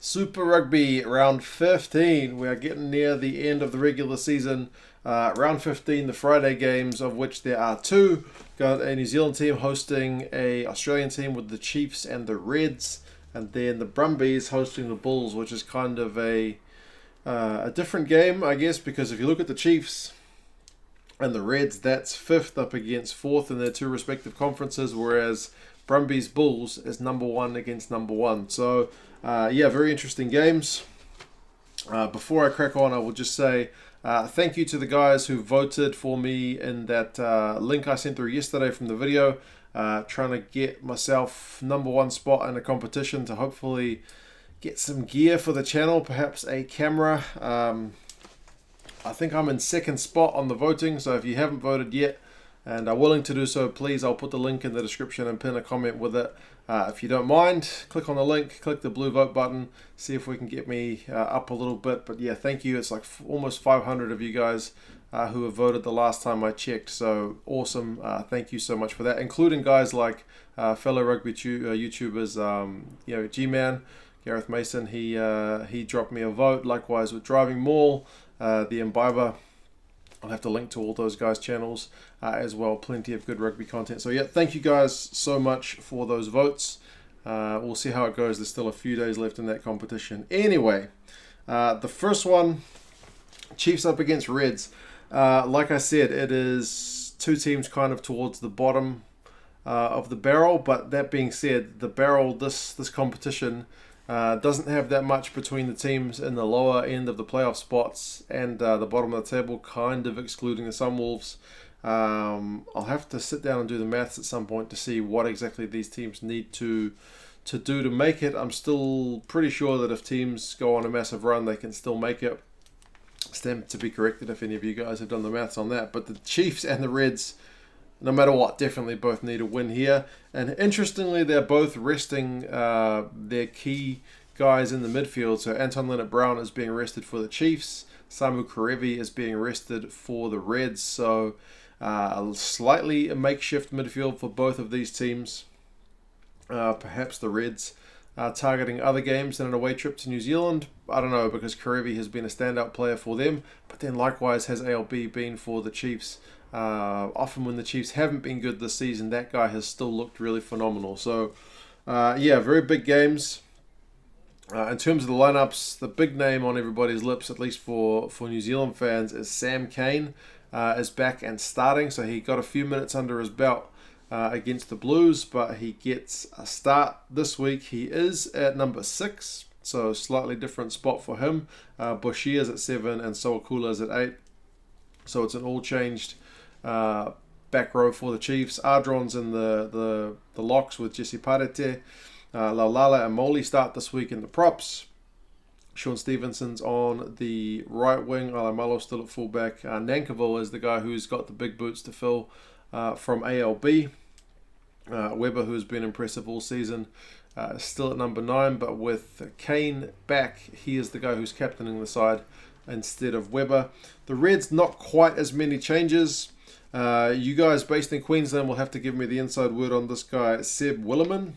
Super Rugby round 15. We are getting near the end of the regular season. Round 15, the Friday games, of which there are two. Got a New Zealand team hosting a Australian team with the Chiefs and the Reds, and then the Brumbies hosting the Bulls, which is kind of a different game, I guess, because if you look at the Chiefs and the Reds, that's fifth up against fourth in their two respective conferences, whereas Brumbies Bulls is number one against number one. So, very interesting games. Before I crack on, I will just say thank you to the guys who voted for me in that link I sent through yesterday from the video. Trying to get myself number one spot in a competition to hopefully get some gear for the channel, perhaps a camera. I think I'm in second spot on the voting, so if you haven't voted yet and are willing to do so, please, I'll put the link in the description and pin a comment with it. If you don't mind, click on the link, click the blue vote button, see if we can get me up a little bit. But yeah, thank you. It's like almost 500 of you guys who have voted the last time I checked, so awesome. Thank you so much for that, including guys like fellow rugby YouTubers, G-Man, Gareth Mason, he dropped me a vote. Likewise with Driving Mall, the Imbiber. I'll have to link to all those guys' channels as well. Plenty of good rugby content. So yeah, thank you guys so much for those votes. We'll see how it goes. There's still a few days left in that competition. Anyway, the first one, Chiefs up against Reds. Like I said, it is two teams kind of towards the bottom of the barrel. But that being said, the barrel, this competition doesn't have that much between the teams in the lower end of the playoff spots and the bottom of the table, kind of excluding the Sunwolves. I'll have to sit down and do the maths at some point to see what exactly these teams need to do to make it. I'm still pretty sure that if teams go on a massive run, they can still make it. Stand to be corrected if any of you guys have done the maths on that. But the Chiefs and the Reds, no matter what, definitely both need a win here. And interestingly, they're both resting their key guys in the midfield. So Anton Leonard-Brown is being rested for the Chiefs. Samu Kerevi is being rested for the Reds. So slightly a makeshift midfield for both of these teams. Perhaps the Reds targeting other games than an away trip to New Zealand. I don't know, because Kerevi has been a standout player for them. But then likewise has ALB been for the Chiefs. Often when the Chiefs haven't been good this season, that guy has still looked really phenomenal. So, very big games. In terms of the lineups, the big name on everybody's lips, at least for New Zealand fans, is Sam Cane is back and starting. So he got a few minutes under his belt against the Blues, but he gets a start this week. He is at number 6, so slightly different spot for him. Boshia's at 7 and Sowakula's at 8. So it's an all-changed back row for the Chiefs. Ardron's in the locks with Jesse Parete. Laulala and Moley start this week in the props. Sean Stevenson's on the right wing. Alamalo still at fullback. Nankivell is the guy who's got the big boots to fill from ALB. Weber, who's been impressive all season, still at number 9. But with Kane back, he is the guy who's captaining the side instead of Weber. The Reds, not quite as many changes. You guys based in Queensland will have to give me the inside word on this guy, Seb Willerman.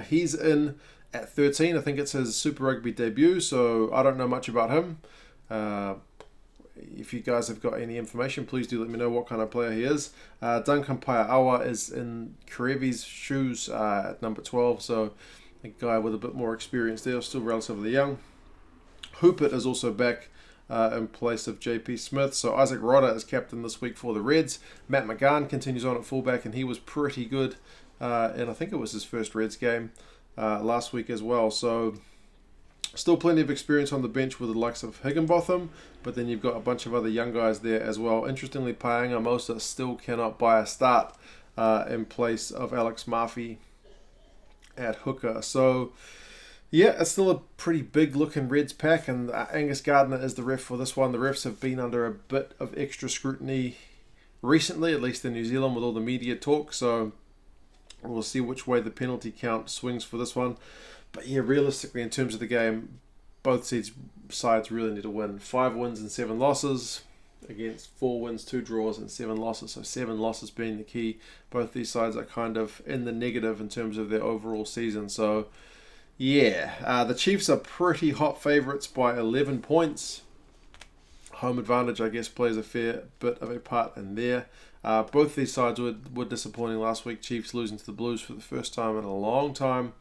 He's in at 13. I think it's his Super Rugby debut, so I don't know much about him. If you guys have got any information, please do let me know what kind of player he is. Duncan Paiawa is in Kerevi's shoes at number 12, so a guy with a bit more experience there, still relatively young. Hoopert is also back in place of JP Smith. So Isaac Rodder is captain this week for the Reds. Matt McGahn continues on at fullback, and he was pretty good. And I think it was his first Reds game last week as well. So still plenty of experience on the bench with the likes of Higginbotham. But then you've got a bunch of other young guys there as well. Interestingly, Paenga Mosa still cannot buy a start in place of Alex Murphy at hooker. So yeah, it's still a pretty big looking Reds pack, and Angus Gardner is the ref for this one. The refs have been under a bit of extra scrutiny recently, at least in New Zealand, with all the media talk, so we'll see which way the penalty count swings for this one. But yeah, realistically, in terms of the game, both sides really need to win. 5 wins and 7 losses against 4 wins, 2 draws and 7 losses. So 7 losses being the key. Both these sides are kind of in the negative in terms of their overall season. So Yeah, the Chiefs are pretty hot favourites by 11 points. Home advantage, I guess, plays a fair bit of a part in there. Both these sides were disappointing last week. Chiefs losing to the Blues for the first time in a long time.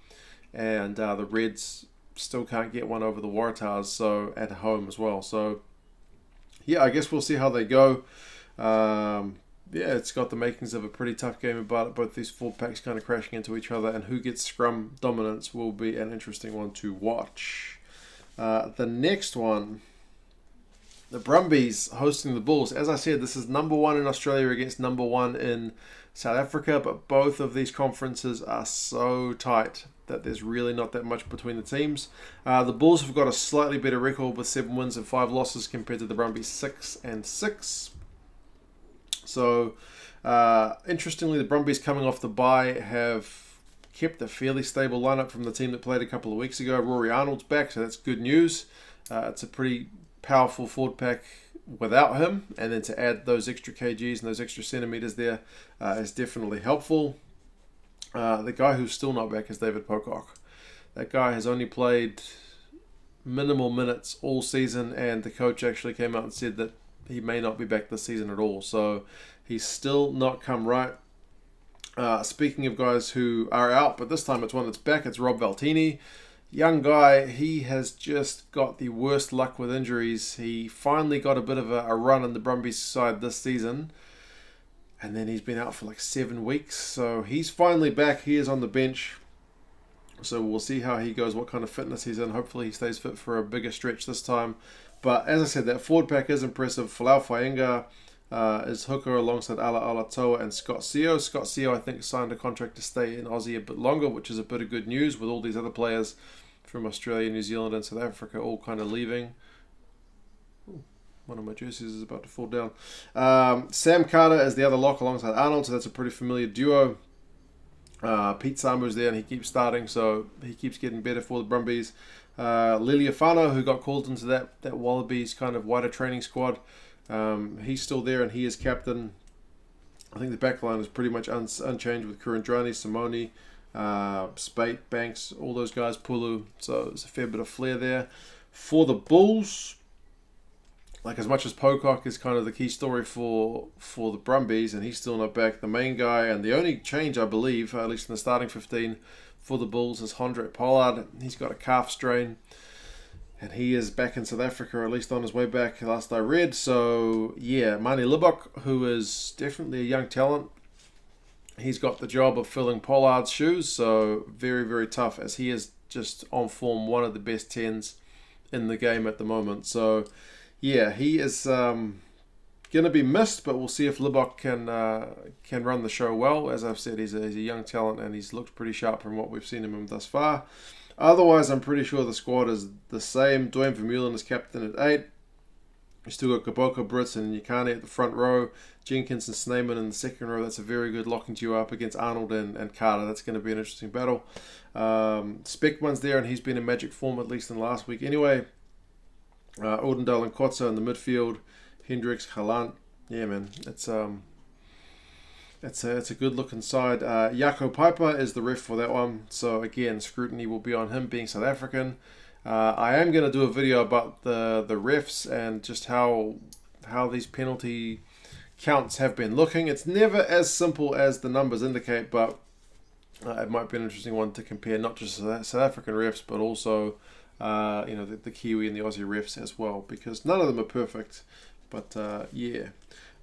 And the Reds still can't get one over the Waratahs, so at home as well. So, yeah, I guess we'll see how they go. Yeah, it's got the makings of a pretty tough game about it. Both these full packs kind of crashing into each other, and who gets scrum dominance will be an interesting one to watch. The next one, the Brumbies hosting the Bulls. As I said, this is number one in Australia against number one in South Africa, but both of these conferences are so tight that there's really not that much between the teams. The Bulls have got a slightly better record with 7 wins and 5 losses compared to the Brumbies 6 and 6. So, interestingly, the Brumbies coming off the bye have kept a fairly stable lineup from the team that played a couple of weeks ago. Rory Arnold's back, so that's good news. It's a pretty powerful forward pack without him, and then to add those extra kgs and those extra centimetres there is definitely helpful. The guy who's still not back is David Pocock. That guy has only played minimal minutes all season, and the coach actually came out and said that he may not be back this season at all. So he's still not come right. Speaking of guys who are out, but this time it's one that's back, it's Rob Valtini. Young guy, he has just got the worst luck with injuries. He finally got a bit of a run in the Brumbies side this season, and then he's been out for like 7 weeks. So he's finally back. He is on the bench. So we'll see how he goes, what kind of fitness he's in. Hopefully he stays fit for a bigger stretch this time. But as I said, that forward pack is impressive. Falau Fainga is hooker alongside Ala Alatoa and Scott Seo. Scott Seo, I think, signed a contract to stay in Aussie a bit longer, which is a bit of good news with all these other players from Australia, New Zealand and South Africa all kind of leaving. Ooh, one of my jerseys is about to fall down. Sam Carter is the other lock alongside Arnold, so that's a pretty familiar duo. Pete Samu's there and he keeps starting, so he keeps getting better for the Brumbies. Liliafano, who got called into that Wallabies kind of wider training squad, he's still there and he is captain. I think the back line is pretty much unchanged with Kurandrani, Simone, Spate, Banks, all those guys, Pulu, so there's a fair bit of flair there. For the Bulls, like as much as Pocock is kind of the key story for the Brumbies, and he's still not back, the main guy and the only change, I believe, at least in the starting 15 for the Bulls, is Hondrek Pollard. He's got a calf strain, and he is back in South Africa, or at least on his way back, last I read. So, yeah, Mani Libok, who is definitely a young talent, he's got the job of filling Pollard's shoes, so very, very tough, as he is just on form, one of the best 10s in the game at the moment. So, yeah, he is going to be missed, but we'll see if Libok can run the show well. As I've said, he's a young talent, and he's looked pretty sharp from what we've seen of him thus far. Otherwise, I'm pretty sure the squad is the same. Dwayne Vermeulen is captain at 8. You've still got Gaboko, Brits, and Yukane at the front row. Jenkins and Snyman in the second row. That's a very good locking duo up against Arnold and Carter. That's going to be an interesting battle. Speckman's there, and he's been in magic form at least in last week anyway. Ordendale and Kotza in the midfield. Hendricks, Halant. Yeah, man, it's a good looking side. Jaco Piper is the ref for that one. So again, scrutiny will be on him being South African. I am going to do a video about the refs and just how these penalty counts have been looking. It's never as simple as the numbers indicate, but it might be an interesting one to compare not just South African refs, but also the Kiwi and the Aussie refs as well, because none of them are perfect. But yeah,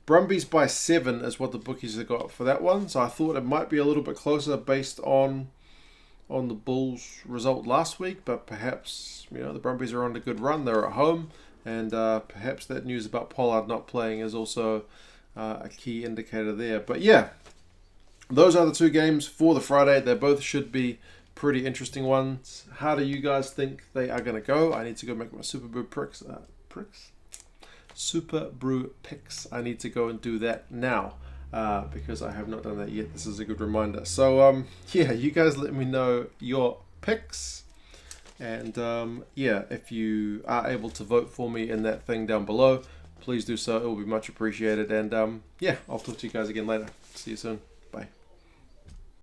Brumbies by 7 is what the bookies have got for that one. So I thought it might be a little bit closer based on the Bulls' result last week, but perhaps the Brumbies are on a good run. They're at home, and perhaps that news about Pollard not playing is also a key indicator there. But yeah, those are the 2 games for the Friday. They both should be pretty interesting ones. How do you guys think they are going to go? I need to go make my Super Brew Super Brew picks. I need to go and do that now because I have not done that yet. This is a good reminder. So yeah, you guys let me know your picks, and yeah, if you are able to vote for me in that thing down below, please do so. It will be much appreciated. And yeah, I'll talk to you guys again later. See you soon.